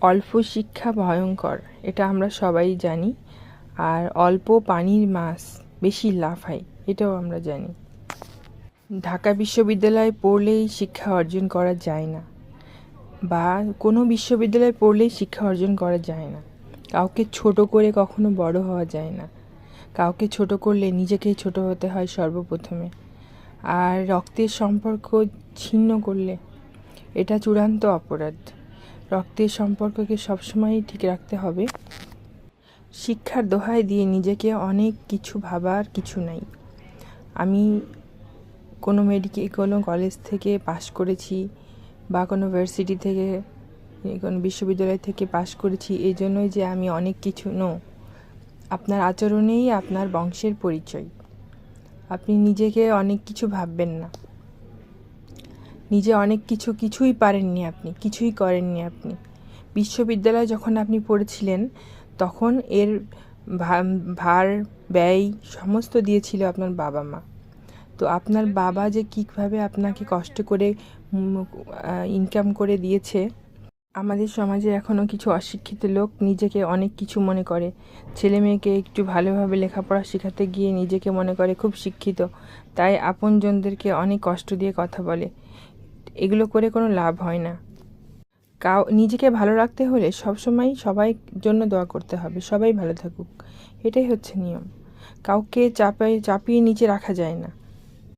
অল্প শিক্ষা ভয়ঙ্কর, এটা আমরা সবাই জানি। আর অল্প পানির মাছ বেশি লাফায়, এটাও আমরা জানি। ঢাকা বিশ্ববিদ্যালয়ে পড়লেই শিক্ষা অর্জন করা যায় না, বা কোনো বিশ্ববিদ্যালয়ে পড়লেই শিক্ষা অর্জন করা যায় না। কাউকে ছোট করে কখনো বড় হওয়া যায় না। কাউকে ছোট করলে নিজেকেই ছোট হতে হয় সর্বপ্রথমে। আর রক্তের সম্পর্ক ছিন্ন করলে এটা চূড়ান্ত অপরাধ। রক্তের সম্পর্ককে সবসময়ই ঠিক রাখতে হবে। শিক্ষার দোহাই দিয়ে নিজেকে অনেক কিছু ভাবার কিছু নাই। আমি কোনো কলেজ থেকে পাশ করেছি, বা কোনো ভার্সিটি থেকে, কোনো বিশ্ববিদ্যালয় থেকে পাশ করেছি এই জন্যই যে আমি অনেক কিছু আপনার আচরণেই আপনার বংশের পরিচয়। আপনি নিজেকে অনেক কিছু ভাববেন না। নিজে অনেক কিছুই পারেননি, আপনি কিছুই করেননি। আপনি বিশ্ববিদ্যালয়ে যখন আপনি পড়েছিলেন তখন এর ভার ব্যয় সমস্ত দিয়েছিল আপনার বাবা মা। তো আপনার বাবা যে কীভাবে আপনাকে কষ্ট করে ইনকাম করে দিয়েছে। আমাদের সমাজে এখনও কিছু অশিক্ষিত লোক নিজেকে অনেক কিছু মনে করে। ছেলে মেয়েকে একটু ভালোভাবে লেখাপড়া শেখাতে গিয়ে নিজেকে মনে করে খুব শিক্ষিত, তাই আপনজনদেরকে অনেক কষ্ট দিয়ে কথা বলে। এগুলো করে কোনো লাভ হয় না। নিজেকে ভালো রাখতে হলে সবসময় সবাই জন্য দোয়া করতে হবে, সবাই ভালো থাকুক, এটাই হচ্ছে নিয়ম। কাউকে চাপিয়ে নিচে রাখা যায় না।